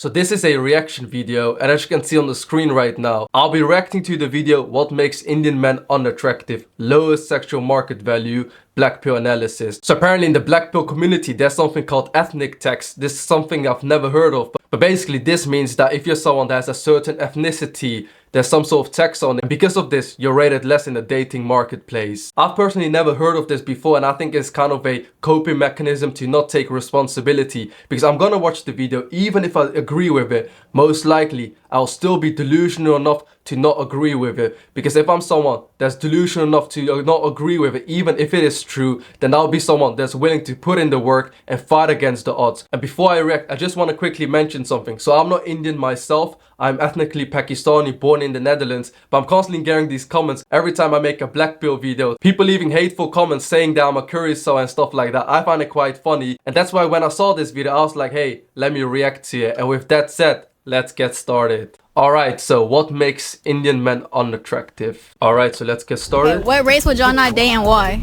So this is a reaction video, and as you can see on the screen right now, I'll be reacting to the video What Makes Indian Men Unattractive, Lowest Sexual Market Value, Black pill analysis. So apparently in the black pill community there's something called ethnic tax. This is something I've never heard of, but basically this means that if you're someone that has a certain ethnicity, there's some sort of tax on it, and because of this you're rated less in the dating marketplace. I've personally never heard of this before, and I think it's kind of a coping mechanism to not take responsibility, because I'm gonna watch the video. Even if I agree with it, most likely I'll still be delusional enough to not agree with it, because if I'm someone that's delusional enough to not agree with it, even if it is true, then I'll be someone that's willing to put in the work and fight against the odds. And before I react, I just want to quickly mention something. So I'm not Indian myself, I'm ethnically Pakistani, born in the Netherlands, but I'm constantly getting these comments every time I make a black pill video. People leaving hateful comments saying that I'm a curry sow and stuff like that. I find it quite funny, and that's why when I saw this video I was like, hey, let me react to it. And with that said, let's get started. Alright, so what makes Indian men unattractive? Alright, so let's get started. Okay, what race would y'all not date and why?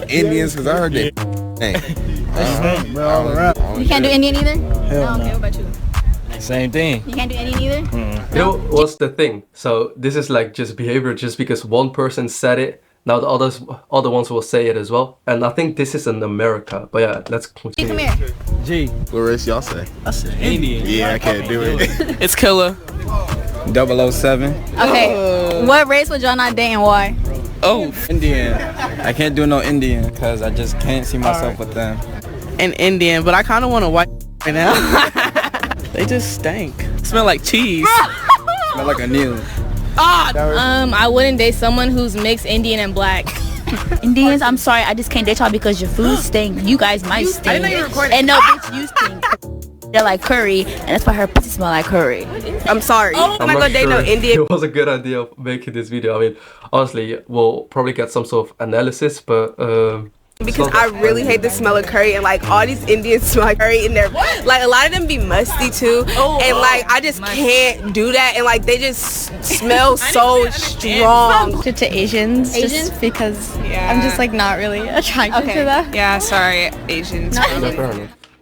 Indians, because I heard they. You can't do Indian either? Hell Okay, no. what about you? Same thing. You can't do Indian either? You know what's the thing? So this is like just behavior, just because one person said it, now the other ones will say it as well. And I think this is in America. But yeah, let's Hey, continue. come here. G. What race y'all say? I said Indian. Yeah, I can't do it. It's killer. 007. Okay, what race would y'all not date and why? Oh, Indian. I can't do no Indian because I just can't see myself with them. an Indian, but I kind of want a white right now. They just stink. Smell like cheese. Smell like a needle. I wouldn't date someone who's mixed Indian and black. Indians, I'm sorry, I just can't date y'all because your food stink. You guys might stink. I didn't know you were recording. And no, bitch, you stink. They're like curry, and that's why her pussy smell like curry. I'm sorry. I'm not gonna date no Indian. It was a good idea of making this video. I mean, honestly, we'll probably get some sort of analysis, but Because I really hate the smell of curry, and like all these Indians smell like curry, and they're like a lot of them be musty too, and like I just can't do that, and like they just smell so strong. To Asians, just because I'm just like not really attracted to them. Yeah, sorry, Asians.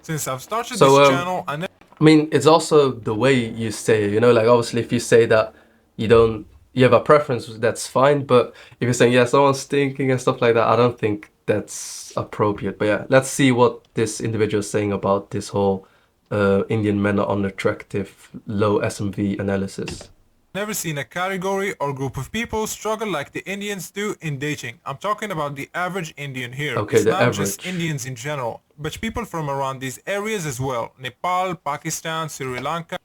Since I've started So, this channel, I mean, it's also the way you say it, you know, like obviously if you say that you have a preference, that's fine, but if you're saying, yeah, someone's stinking and stuff like that, I don't think that's appropriate. But yeah, let's see what this individual is saying about this whole Indian men are unattractive, low SMV analysis. never seen a category or group of people struggle like the Indians do in dating. I'm talking about the average Indian here. Okay, it's the not average. just Indians in general, but people from around these areas as well. Nepal, Pakistan, Sri Lanka.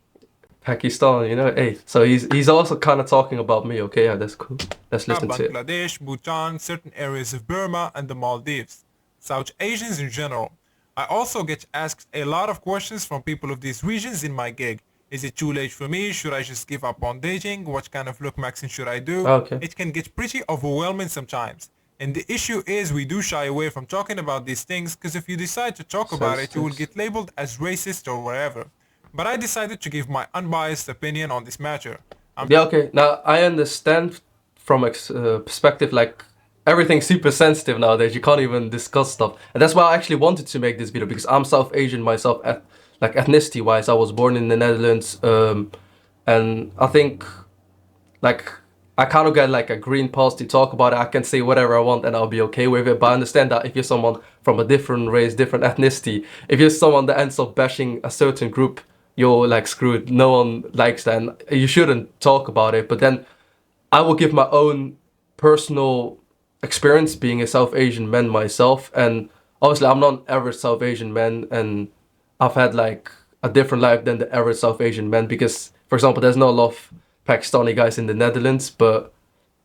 Pakistan, you know, hey, so he's also kind of talking about me. Okay, yeah, that's cool. Let's listen to it. Bangladesh, Bhutan, certain areas of Burma and the Maldives. South Asians in general. I also get asked a lot of questions from people of these regions in my gig. Is it too late for me? Should I just give up on dating? What kind of look maxing should I do? Okay. It can get pretty overwhelming sometimes. And the issue is we do shy away from talking about these things because if you decide to talk about it, you will get labeled as racist or whatever. But I decided to give my unbiased opinion on this matter. Yeah, okay. Now, I understand from a perspective, like, everything's super sensitive nowadays. You can't even discuss stuff. And that's why I actually wanted to make this video, because I'm South Asian myself, like, ethnicity-wise. I was born in the Netherlands, and I think, like, I kind of get, like, a green pass to talk about it. I can say whatever I want and I'll be okay with it. But I understand that if you're someone from a different race, different ethnicity, if you're someone that ends up bashing a certain group, you're like screwed. No one likes that, and you shouldn't talk about it. But then I will give my own personal experience being a South Asian man myself, and obviously I'm not an average South Asian man, and I've had like a different life than the average South Asian man, because for example there's not a lot of Pakistani guys in the Netherlands, but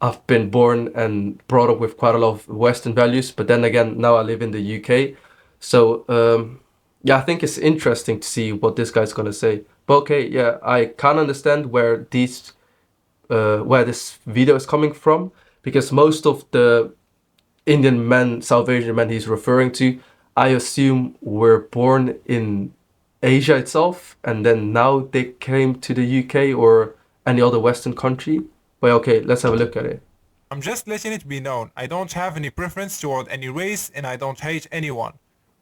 I've been born and brought up with quite a lot of Western values. But then again, now I live in the UK, so yeah, I think it's interesting to see what this guy's gonna say. But okay, yeah, I can't understand where this video is coming from, because most of the Indian men, South Asian men he's referring to, I assume were born in Asia itself, and then now they came to the UK or any other Western country. But okay, let's have a look at it. I'm just letting it be known. I don't have any preference toward any race and I don't hate anyone.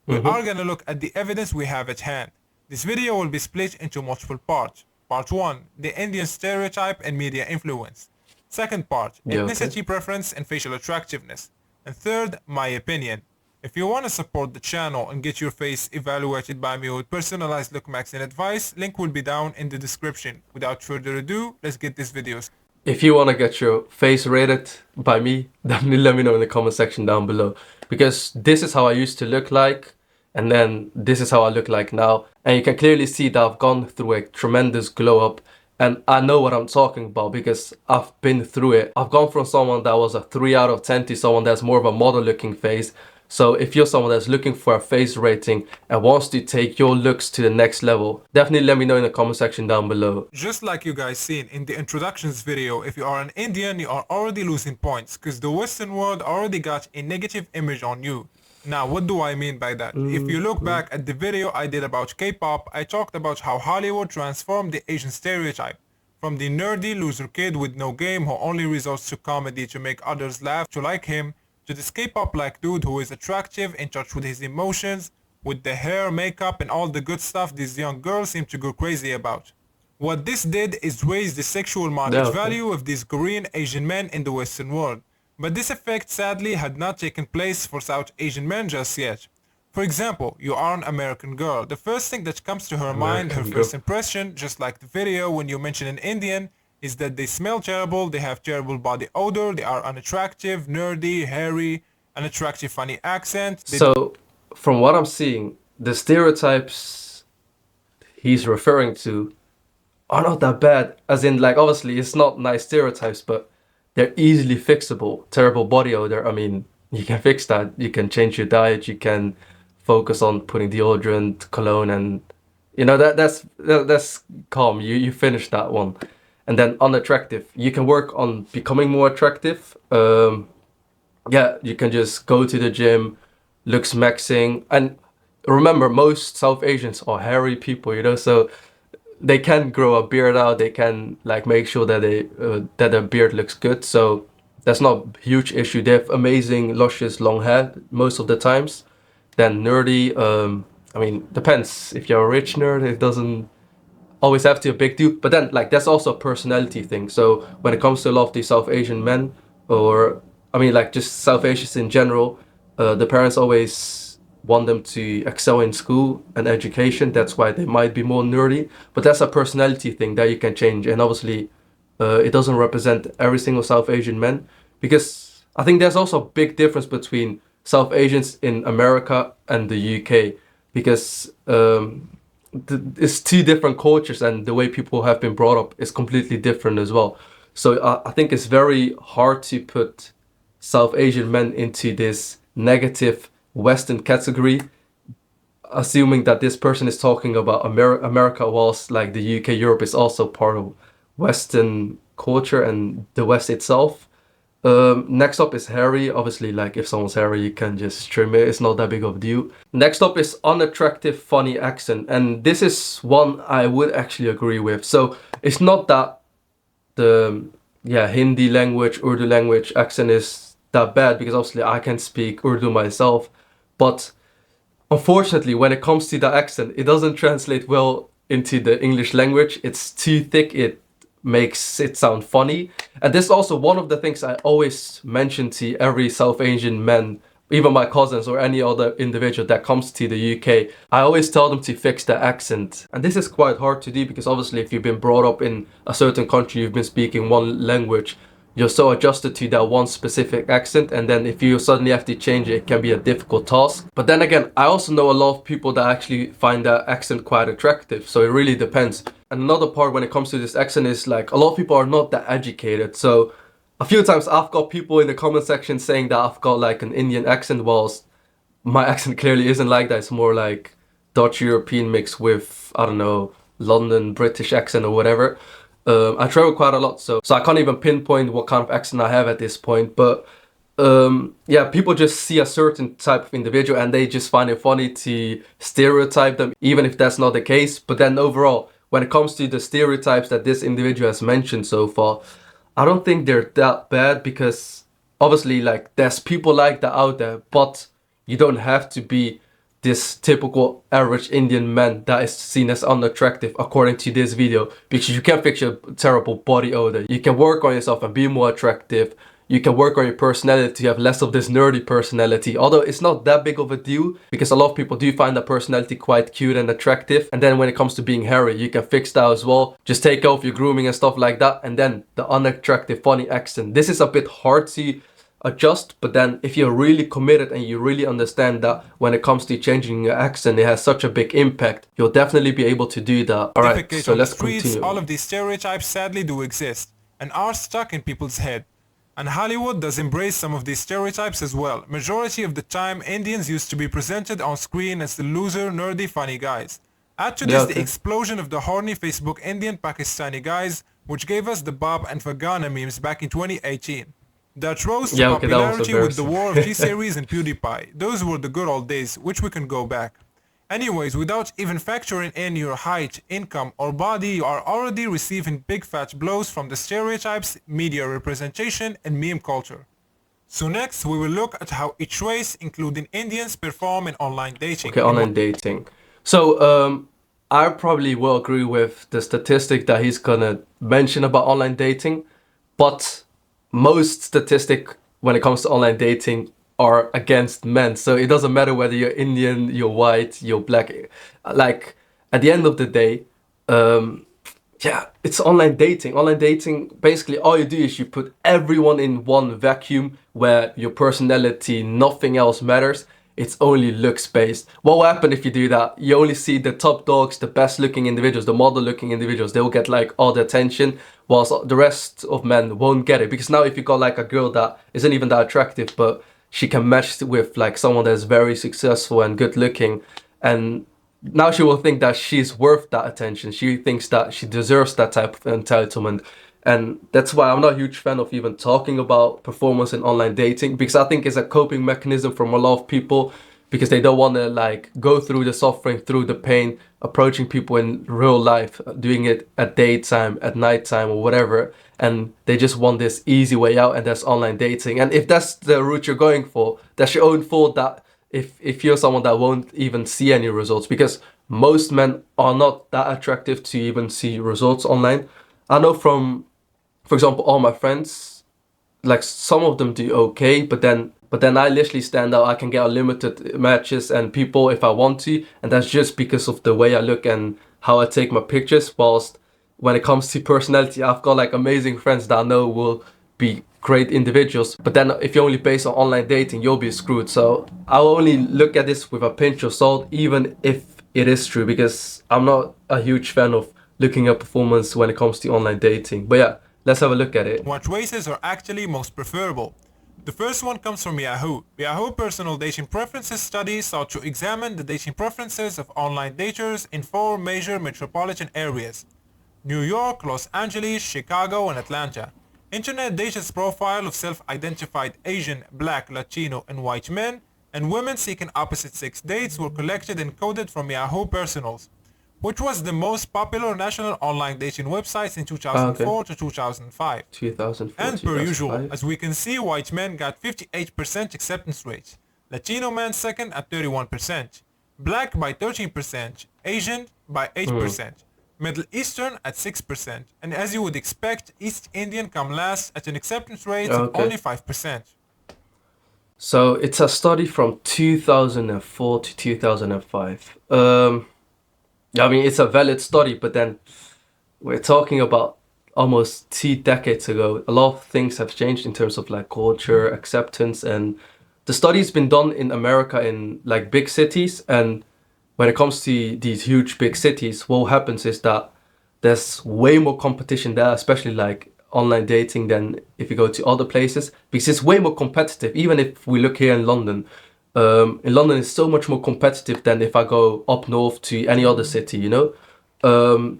We are gonna look at the evidence we have at hand. This video will be split into multiple parts. Part 1, the Indian stereotype and media influence. Second part, ethnicity preference and facial attractiveness. And third, my opinion. If you want to support the channel and get your face evaluated by me with personalized look max and advice, link will be down in the description. Without further ado, let's get this video started. If you want to get your face rated by me, definitely let me know in the comment section down below. Because this is how I used to look like, and then this is how I look like now. And you can clearly see that I've gone through a tremendous glow up. And I know what I'm talking about because I've been through it. I've gone from someone that was a 3 out of 10 to someone that's more of a model looking face. So if you're someone that's looking for a face rating and wants to take your looks to the next level, definitely let me know in the comment section down below. Just like you guys seen in the introductions video, if you are an Indian, you are already losing points because the Western world already got a negative image on you. Now, what do I mean by that? If you look back at the video I did about K-pop, I talked about how Hollywood transformed the Asian stereotype. From the nerdy loser kid with no game who only resorts to comedy to make others laugh to like him, to this K-pop-like dude who is attractive, in touch with his emotions, with the hair, makeup and all the good stuff these young girls seem to go crazy about. What this did is raise the sexual market value of these Korean Asian men in the Western world. But this effect sadly had not taken place for South Asian men just yet. For example, you are an American girl. The first thing that comes to her mind, her first impression, just like the video when you mention an Indian, is that they smell terrible, they have terrible body odor, they are unattractive, nerdy, hairy, unattractive funny accent. So, from what I'm seeing, the stereotypes he's referring to are not that bad. As in, like, obviously, it's not nice stereotypes, but they're easily fixable. Terrible body odor, I mean, you can fix that. You can change your diet, you can focus on putting deodorant, cologne, and, you know, that's calm. You finish that one. And then unattractive, you can work on becoming more attractive. Yeah, you can just go to the gym, looks maxing. And remember, most South Asians are hairy people, you know, so they can grow a beard out. They can like make sure that that their beard looks good. So that's not a huge issue. They have amazing, luscious, long hair most of the times. Then nerdy, I mean, depends. If you're a rich nerd, it doesn't always have to be a big deal, but then like that's also a personality thing. So when it comes to a lot of these South Asian men, or I mean like just South Asians in general, the parents always want them to excel in school and education. That's why they might be more nerdy, but that's a personality thing that you can change. And obviously it doesn't represent every single South Asian man, because I think there's also a big difference between South Asians in America and the UK, because it's two different cultures and the way people have been brought up is completely different as well. So I think it's very hard to put South Asian men into this negative Western category, assuming that this person is talking about America, whilst like the UK, Europe is also part of Western culture and the West itself. Next up is hairy. Obviously, like if someone's hairy, you can just trim it. It's not that big of a deal. Next up is unattractive, funny accent. And this is one I would actually agree with. So it's not that the Hindi language, Urdu language accent is that bad, because obviously I can speak Urdu myself. But unfortunately, when it comes to the accent, it doesn't translate well into the English language. It's too thick. It makes it sound funny. And this is also one of the things I always mention to every South Asian man, even my cousins or any other individual that comes to the UK. I always tell them to fix their accent. And this is quite hard to do, because obviously if you've been brought up in a certain country, you've been speaking one language, you're so adjusted to that one specific accent, and then if you suddenly have to change it, it can be a difficult task. But then again, I also know a lot of people that actually find that accent quite attractive, so it really depends. And another part when it comes to this accent is like a lot of people are not that educated. So a few times I've got people in the comment section saying that I've got like an Indian accent, whilst my accent clearly isn't like that. It's more like Dutch European mixed with, I don't know, London British accent or whatever. I travel quite a lot, so I can't even pinpoint what kind of accent I have at this point. But yeah, people just see a certain type of individual and they just find it funny to stereotype them, even if that's not the case. But then overall, when it comes to the stereotypes that this individual has mentioned so far, I don't think they're that bad, because obviously like there's people like that out there, but you don't have to be this typical average Indian man that is seen as unattractive according to this video, because you can fix your terrible body odor. You can work on yourself and be more attractive. You can work on your personality, have less of this nerdy personality, although it's not that big of a deal because a lot of people do find that personality quite cute and attractive. And then when it comes to being hairy, you can fix that as well. Just take off your grooming and stuff like that. And then the unattractive funny accent. This is a bit hard to adjust, but then if you're really committed and you really understand that when it comes to changing your accent, it has such a big impact, you'll definitely be able to do that. Alright, so let's continue. All of these stereotypes sadly do exist and are stuck in people's head. And Hollywood does embrace some of these stereotypes as well. Majority of the time, Indians used to be presented on screen as the loser, nerdy, funny guys. Add to this the explosion of the horny Facebook Indian Pakistani guys, which gave us the Bob and Vagana memes back in 2018. That rose to popularity with the war of G-Series and PewDiePie. Those were the good old days, which we can go back. Anyways, without even factoring in your height, income, or body, you are already receiving big fat blows from the stereotypes, media representation, and meme culture. So next, we will look at how each race, including Indians, perform in online dating. Okay, online dating. So, I probably will agree with the statistic that he's gonna mention about online dating, but most statistic when it comes to online dating are against men. So it doesn't matter whether you're Indian, you're white, you're black. Like, at the end of the day, yeah, it's online dating. Online dating, basically all you do is you put everyone in one vacuum where your personality, nothing else matters. It's only looks based. What will happen if you do that? You only see the top dogs, the best looking individuals, the model looking individuals. They will get like all the attention, whilst the rest of men won't get it. Because now if you got like a girl that isn't even that attractive, but she can match with like someone that's very successful and good looking, and now she will think that she's worth that attention. She thinks that she deserves that type of entitlement. And that's why I'm not a huge fan of even talking about performance in online dating, because I think it's a coping mechanism from a lot of people, because they don't want to like go through the suffering, through the pain, approaching people in real life, doing it at daytime, at nighttime or whatever. And they just want this easy way out, and that's online dating. And if that's the route you're going for, that's your own fault. That if you're someone that won't even see any results, because most men are not that attractive to even see results online. I know from, for example, all my friends, like some of them do okay, but then I literally stand out. I can get unlimited matches and people if I want to, and that's just because of the way I look and how I take my pictures. Whilst when it comes to personality, I've got like amazing friends that I know will be great individuals, but then if you're only based on online dating, you'll be screwed. So I'll only look at this with a pinch of salt, even if it is true, because I'm not a huge fan of looking at performance when it comes to online dating. But yeah, let's have a look at it. What races are actually most preferable? The first one comes from Yahoo. Yahoo Personal Dating Preferences Study sought to examine the dating preferences of online daters in 4 major metropolitan areas: New York, Los Angeles, Chicago, and Atlanta. Internet data's profile of self-identified Asian, Black, Latino, and white men and women seeking opposite-sex dates were collected and coded from Yahoo Personals, which was the most popular national online dating websites in 2004 to 2005. 2004, and per 2005. usual, as we can see, white men got 58% acceptance rate, Latino men second at 31%, Black by 13%, Asian by 8%, Middle Eastern at 6%, and as you would expect, East Indian come last at an acceptance rate of only 5%. So it's a study from 2004 to 2005. I mean, it's a valid study, but then we're talking about almost 2 decades ago. A lot of things have changed in terms of like culture, acceptance, and the study's been done in America in like big cities. And when it comes to these huge big cities, what happens is that there's way more competition there, especially like online dating, than if you go to other places, because it's way more competitive. Even if we look here in London, it's so much more competitive than if I go up north to any other city, you know?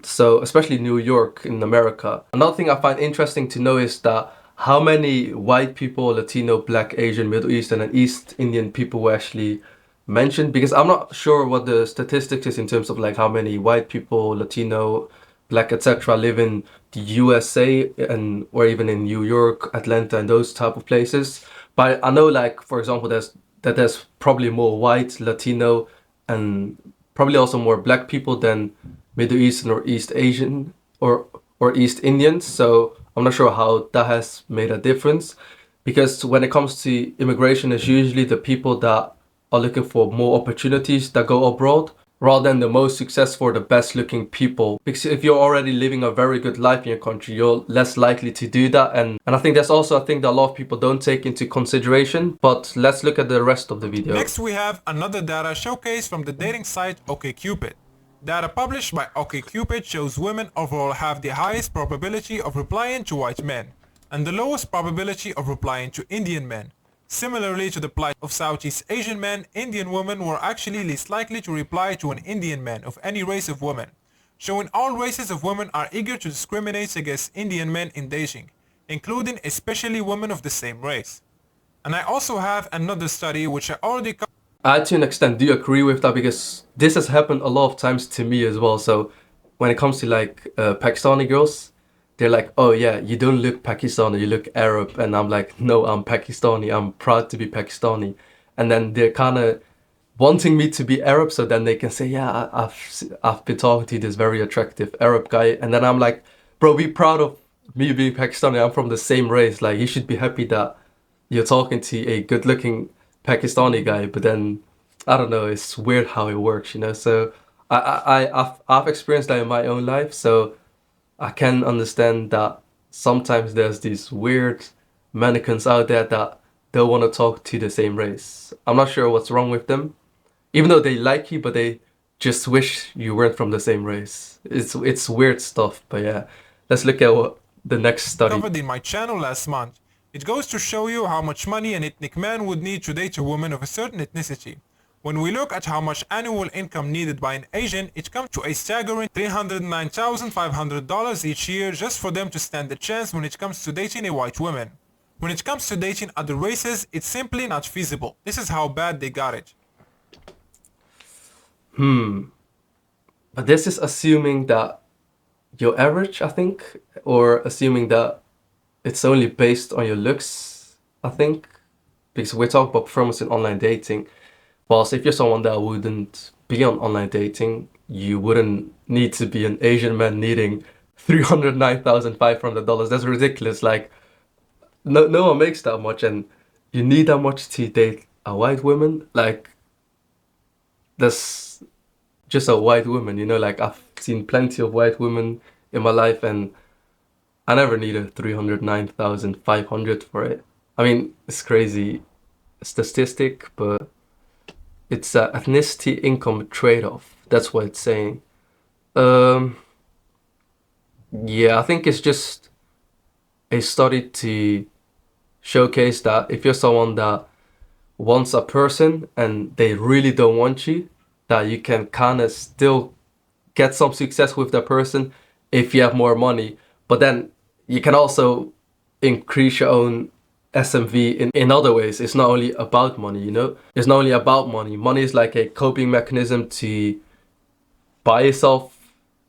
So especially New York in America. Another thing I find interesting to know is that how many white people, Latino, Black, Asian, Middle Eastern, and East Indian people were actually mentioned, because I'm not sure what the statistics is in terms of like how many white people, Latino, Black, etc. live in the USA and or even in New York, Atlanta, and those type of places. But I know, like, for example, there's probably more white, Latino, and probably also more black people than Middle Eastern or East Asian or East Indians. So I'm not sure how that has made a difference, because when it comes to immigration, it's usually the people that are looking for more opportunities that go abroad rather than the most successful or the best looking people. Because if you're already living a very good life in your country, you're less likely to do that. And I think that's also a thing that a lot of people don't take into consideration. But let's look at the rest of the video. Next we have another data showcase from the dating site OkCupid. Data published by OkCupid shows women overall have the highest probability of replying to white men and the lowest probability of replying to Indian men. Similarly to the plight of Southeast Asian men, Indian women were actually least likely to reply to an Indian man of any race of women, showing all races of women are eager to discriminate against Indian men in dating, including especially women of the same race. And I also have another study which I already covered. I to an extent do agree with that, because this has happened a lot of times to me as well. So when it comes to like Pakistani girls, they're like, oh yeah, you don't look Pakistani, you look Arab. And I'm like, no, I'm Pakistani, I'm proud to be Pakistani. And then they're kind of wanting me to be Arab, so then they can say, yeah, I've been talking to this very attractive Arab guy. And then I'm like, bro, be proud of me being Pakistani, I'm from the same race. Like, you should be happy that you're talking to a good looking Pakistani guy. But then, I don't know, it's weird how it works, you know? So I've experienced that in my own life. So I can understand that sometimes there's these weird mannequins out there that don't want to talk to the same race. I'm not sure what's wrong with them, even though they like you, but they just wish you weren't from the same race. It's weird stuff. But yeah, let's look at what the next study covered in my channel last month. It goes to show you how much money an ethnic man would need to date a woman of a certain ethnicity. When we look at how much annual income needed by an Asian, it comes to a staggering $309,500 each year just for them to stand a chance when it comes to dating a white woman. When it comes to dating other races, it's simply not feasible. This is how bad they got it. But this is assuming that you're average, I think, or assuming that it's only based on your looks, I think, because we're talking about performance in online dating. Whilst if you're someone that wouldn't be on online dating, you wouldn't need to be an Asian man needing $309,500. That's ridiculous. Like, no one makes that much, and you need that much to date a white woman. Like, that's just a white woman, you know? Like, I've seen plenty of white women in my life, and I never needed $309,500 for it. I mean, it's crazy statistic, but it's a ethnicity income trade-off. That's what it's saying. Yeah, I think it's just a study to showcase that if you're someone that wants a person and they really don't want you, that you can kind of still get some success with that person if you have more money. But then you can also increase your own SMV in other ways. It's not only about money, you know? It's not only about money. Money is like a coping mechanism to buy yourself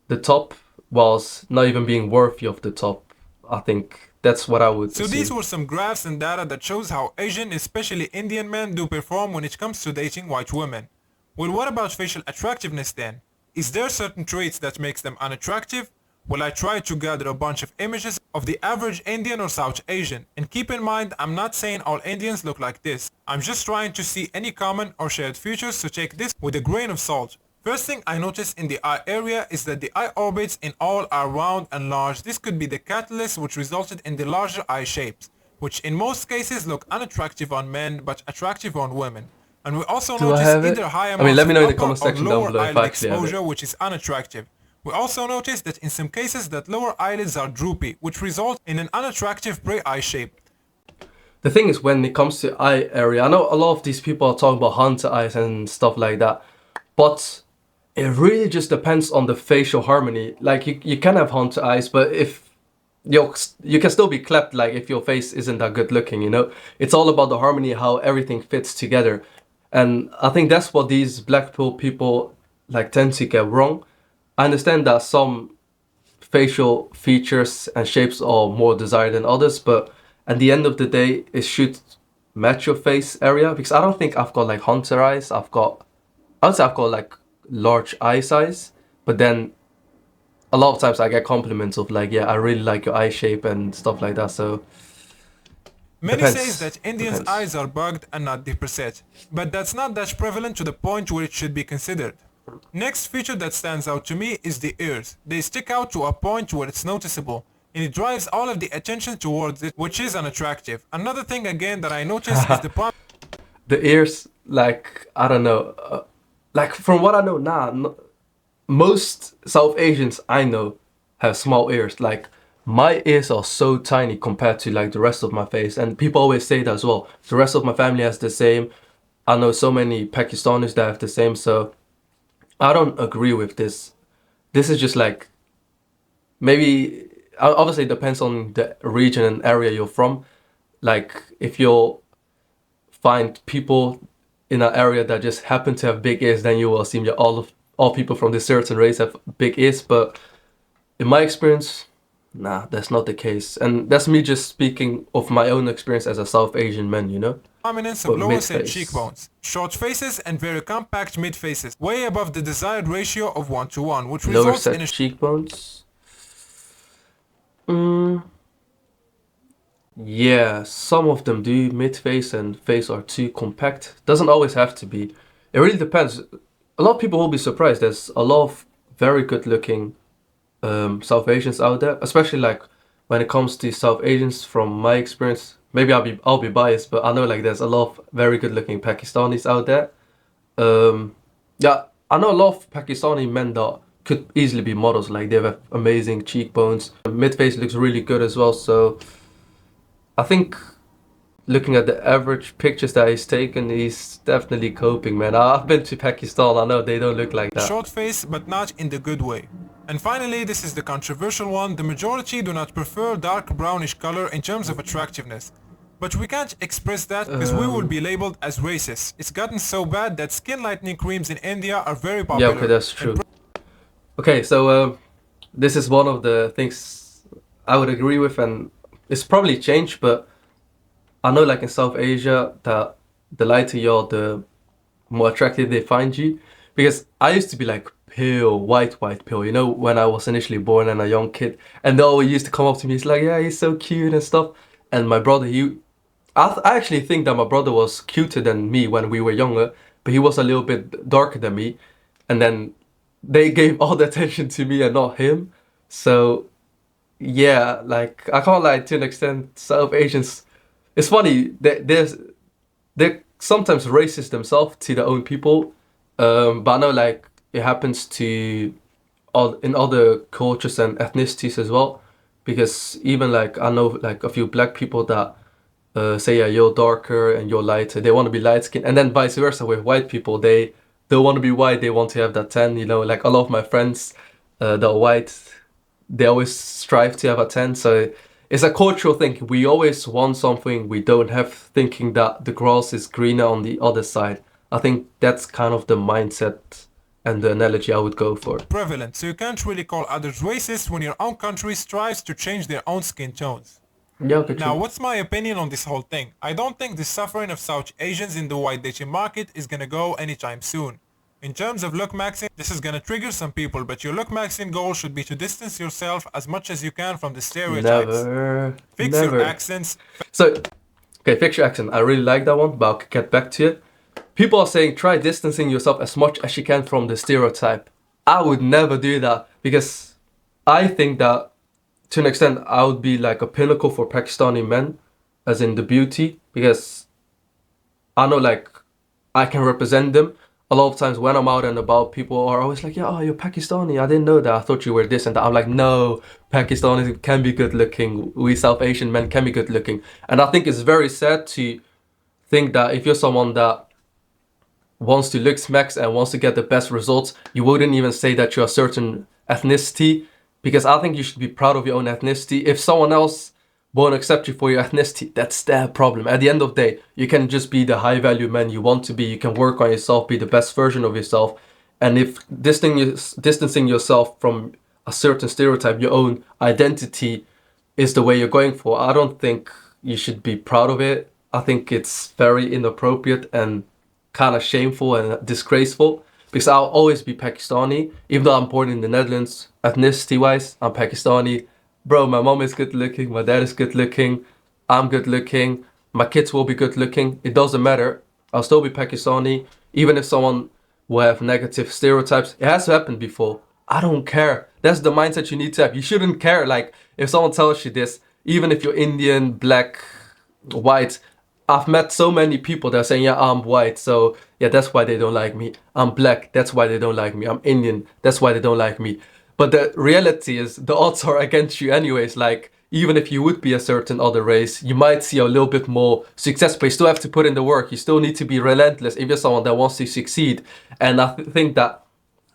the top whilst not even being worthy of the top. I think that's what I would say. So these were some graphs and data that shows how Asian, especially Indian men, do perform when it comes to dating white women. Well, what about facial attractiveness then? Is there certain traits that makes them unattractive? Well, I tried to gather a bunch of images of the average Indian or South Asian. And keep in mind, I'm not saying all Indians look like this. I'm just trying to see any common or shared features, so take this with a grain of salt. First thing I noticed in the eye area is that the eye orbits in all are round and large. This could be the catalyst which resulted in the larger eye shapes, which in most cases look unattractive on men but attractive on women. And we also notice either high amounts let me know in the of comment upper or section down lower below if eyelid I actually have it. exposure, which is unattractive. We also notice that in some cases that lower eyelids are droopy, which results in an unattractive gray eye shape. The thing is, when it comes to eye area, I know a lot of these people are talking about hunter eyes and stuff like that, but it really just depends on the facial harmony. Like, you can have hunter eyes, but if you can still be clapped, like if your face isn't that good looking, you know? It's all about the harmony, how everything fits together. And I think that's what these black pill people like tend to get wrong. I understand that some facial features and shapes are more desired than others, but at the end of the day, it should match your face area, because I don't think I've got like hunter eyes. I've got I would say I've got like large eye size, but then a lot of times I get compliments of like, yeah, I really like your eye shape and stuff like that. So Many depends. says that Indians' eyes are bugged and not deeper set, but that's not that prevalent to the point where it should be considered. Next feature that stands out to me is the ears. They stick out to a point where it's noticeable, and it drives all of the attention towards it, which is unattractive. Another thing again that I noticed is the ears, like, I don't know, like from what I know now, most South Asians I know have small ears. Like, my ears are so tiny compared to like the rest of my face, and people always say that as well. The rest of my family has the same. I know so many Pakistanis that have the same, so I don't agree with this. This is just like, maybe, obviously it depends on the region and area you're from. Like, if you'll find people in an area that just happen to have big ears, then you will assume all people from this certain race have big ears. But in my experience, nah, that's not the case. And that's me just speaking of my own experience as a South Asian man, you know? Prominence of lower set cheekbones, short faces, and very compact mid faces, way above the desired ratio of 1:1, which results in cheekbones. Yeah, some of them do. Mid face and face are too compact. Doesn't always have to be. It really depends. A lot of people will be surprised. There's a lot of very good looking South Asians out there, especially like when it comes to South Asians. From my experience, maybe I'll be biased, but I know like there's a lot of very good looking Pakistanis out there. Yeah, I know a lot of Pakistani men that could easily be models. Like, they have amazing cheekbones. Mid face looks really good as well. So I think looking at the average pictures that he's taken, he's definitely coping, man. I've been to Pakistan. I know they don't look like that. Short face, but not in the good way. And finally, this is the controversial one. The majority do not prefer dark brownish color in terms of attractiveness. But we can't express that because we will be labeled as racist. It's gotten so bad that skin lightening creams in India are very popular. Yeah, okay, that's true. Okay, so this is one of the things I would agree with, and it's probably changed, but I know like in South Asia that the lighter you are, the more attractive they find you. Because I used to be like pale, white pale, you know, when I was initially born and a young kid. And they always used to come up to me, he's like, yeah, he's so cute and stuff. And my brother, I actually think that my brother was cuter than me when we were younger, but he was a little bit darker than me. And then they gave all the attention to me and not him. So yeah, like, I can't lie, to an extent, South Asians, it's funny, they're sometimes racist themselves to their own people. But I know like it happens in other cultures and ethnicities as well. Because even like, I know like a few black people that say, yeah, you're darker and you're lighter, they want to be light skinned. And then vice versa with white people, they don't want to be white, they want to have that tan, you know. Like, a lot of my friends that are white, they always strive to have a tan. So it's a cultural thing. We always want something we don't have, thinking that the grass is greener on the other side. I think that's kind of the mindset and the analogy I would go for. Prevalent, so you can't really call others racist when your own country strives to change their own skin tones. Yeah, okay, now, what's my opinion on this whole thing? I don't think the suffering of South Asians in the white dating market is gonna go anytime soon. In terms of look maxing, this is gonna trigger some people, but your look maxing goal should be to distance yourself as much as you can from the stereotypes. Fix your accents. So, okay, fix your accent. I really like that one, but I'll get back to it. People are saying try distancing yourself as much as you can from the stereotype. I would never do that, because I think that to an extent I would be like a pinnacle for Pakistani men, as in the beauty, because I know like I can represent them. A lot of times when I'm out and about, people are always like, yeah, oh, you're Pakistani, I didn't know that, I thought you were this and that. I'm like, no, Pakistanis can be good looking, we South Asian men can be good looking. And I think it's very sad to think that if you're someone that wants to look smacks and wants to get the best results, you wouldn't even say that you're a certain ethnicity, because I think you should be proud of your own ethnicity. If someone else won't accept you for your ethnicity, that's their problem. At the end of the day, you can just be the high value man you want to be. You can work on yourself, be the best version of yourself. And if distancing yourself from a certain stereotype, your own identity, is the way you're going for, I don't think you should be proud of it. I think it's very inappropriate and kind of shameful and disgraceful. because I'll always be Pakistani, even though I'm born in the Netherlands. Ethnicity-wise, I'm Pakistani. Bro, my mom is good looking, my dad is good looking, I'm good looking, my kids will be good looking. It doesn't matter. I'll still be Pakistani, even if someone will have negative stereotypes. It has happened before. I don't care. That's the mindset you need to have. You shouldn't care. Like, if someone tells you this, even if you're Indian, black, white, I've met so many people that are saying, yeah, I'm white, so yeah, that's why they don't like me. I'm black, that's why they don't like me. I'm Indian, that's why they don't like me. But the reality is, the odds are against you anyways. Like, even if you would be a certain other race, you might see a little bit more success, but you still have to put in the work. You still need to be relentless if you're someone that wants to succeed. And I think that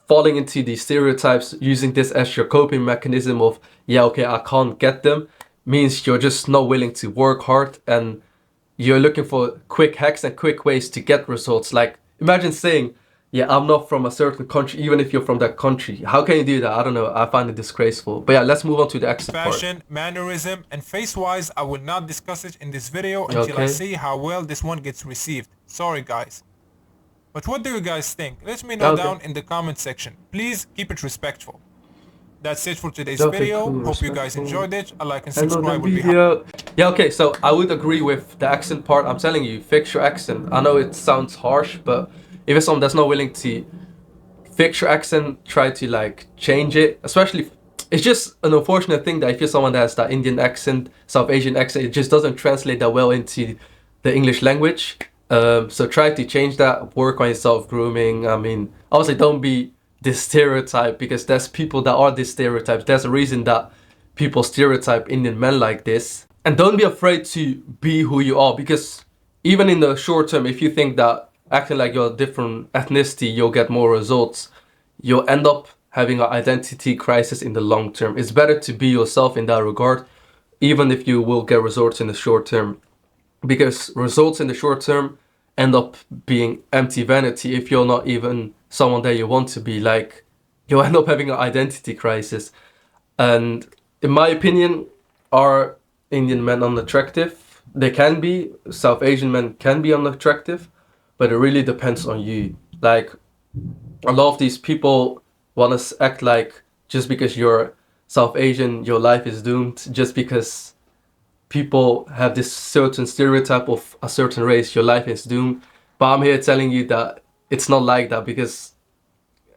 falling into these stereotypes, using this as your coping mechanism of, yeah, okay, I can't get them, means you're just not willing to work hard, and you're looking for quick hacks and quick ways to get results. Like, imagine saying, yeah, I'm not from a certain country, even if you're from that country. How can you do that? I don't know. I find it disgraceful. But yeah, let's move on to the accent part. Fashion, mannerism, and face-wise, I will not discuss it in this video until I see how well this one gets received. Sorry, guys. But what do you guys think? Let me know down in the comment section. Please keep it respectful. That's it for today's video. Cool, hope you guys enjoyed it. A like and subscribe would be happy. Yeah, okay, so I would agree with the accent part. I'm telling you, fix your accent. I know it sounds harsh, but if you're someone that's not willing to fix your accent, try to like change it. Especially, it's just an unfortunate thing that if you're someone that has that Indian accent, South Asian accent, it just doesn't translate that well into the English language. So try to change that, work on yourself, grooming. I mean, obviously don't be this stereotype, because there's people that are these stereotypes. There's a reason that people stereotype Indian men like this. And don't be afraid to be who you are, because even in the short term, if you think that acting like you're a different ethnicity, you'll get more results, you'll end up having an identity crisis in the long term. It's better to be yourself in that regard, even if you will get results in the short term, because results in the short term end up being empty vanity if you're not even someone that you want to be. Like, you'll end up having an identity crisis. And in my opinion, are Indian men unattractive? They can be. South Asian men can be unattractive, but it really depends on you. Like, a lot of these people want to act like just because you're South Asian, your life is doomed. Just because people have this certain stereotype of a certain race, your life is doomed. But I'm here telling you that it's not like that, because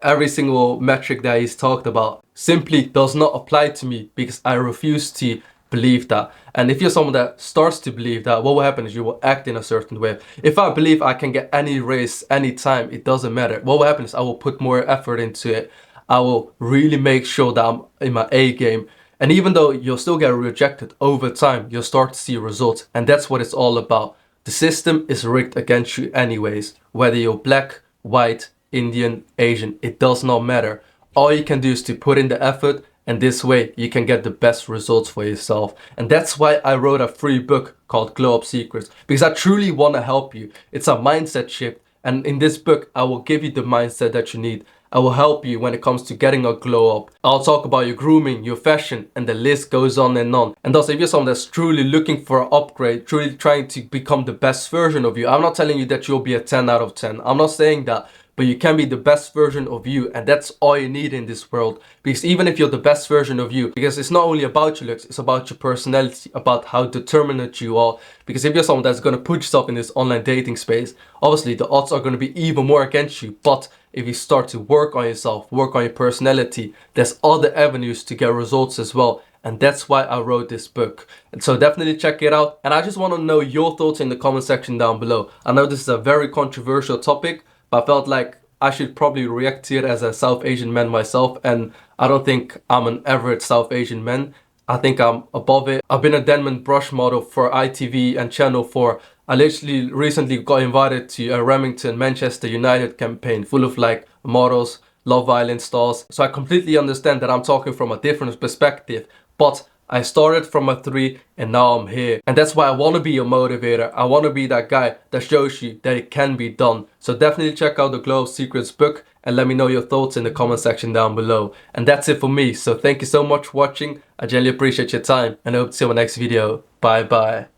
every single metric that he's talked about simply does not apply to me, because I refuse to believe that. And if you're someone that starts to believe that, what will happen is you will act in a certain way. If I believe I can get any race, anytime, it doesn't matter. What will happen is I will put more effort into it. I will really make sure that I'm in my A game. And even though you'll still get rejected over time, you'll start to see results. And that's what it's all about. The system is rigged against you anyways. Whether you're black, white, Indian, Asian, it does not matter. All you can do is to put in the effort, and this way you can get the best results for yourself. And that's why I wrote a free book called Glow Up Secrets, because I truly want to help you. It's a mindset shift. And in this book, I will give you the mindset that you need. I will help you when it comes to getting a glow up. I'll talk about your grooming, your fashion, and the list goes on and on. And thus, if you're someone that's truly looking for an upgrade, truly trying to become the best version of you, I'm not telling you that you'll be a 10 out of 10. I'm not saying that. But you can be the best version of you, and that's all you need in this world. Because even if you're the best version of you, because it's not only about your looks, it's about your personality, about how determined you are. Because if you're someone that's going to put yourself in this online dating space, obviously the odds are going to be even more against you. But if you start to work on yourself, work on your personality, there's other avenues to get results as well. And that's why I wrote this book. And so definitely check it out. And I just want to know your thoughts in the comment section down below. I know this is a very controversial topic, but I felt like I should probably react to it as a South Asian man myself, and I don't think I'm an average South Asian man. I think I'm above it. I've been a Denman brush model for ITV and Channel 4. I literally recently got invited to a Remington Manchester United campaign full of like models, Love Island stars. So I completely understand that I'm talking from a different perspective, but I started from a 3 and now I'm here. And that's why I want to be a motivator. I want to be that guy that shows you that it can be done. So definitely check out the Glow Up Secrets book and let me know your thoughts in the comment section down below. And that's it for me. So thank you so much for watching. I genuinely appreciate your time and I hope to see you in my next video. Bye bye.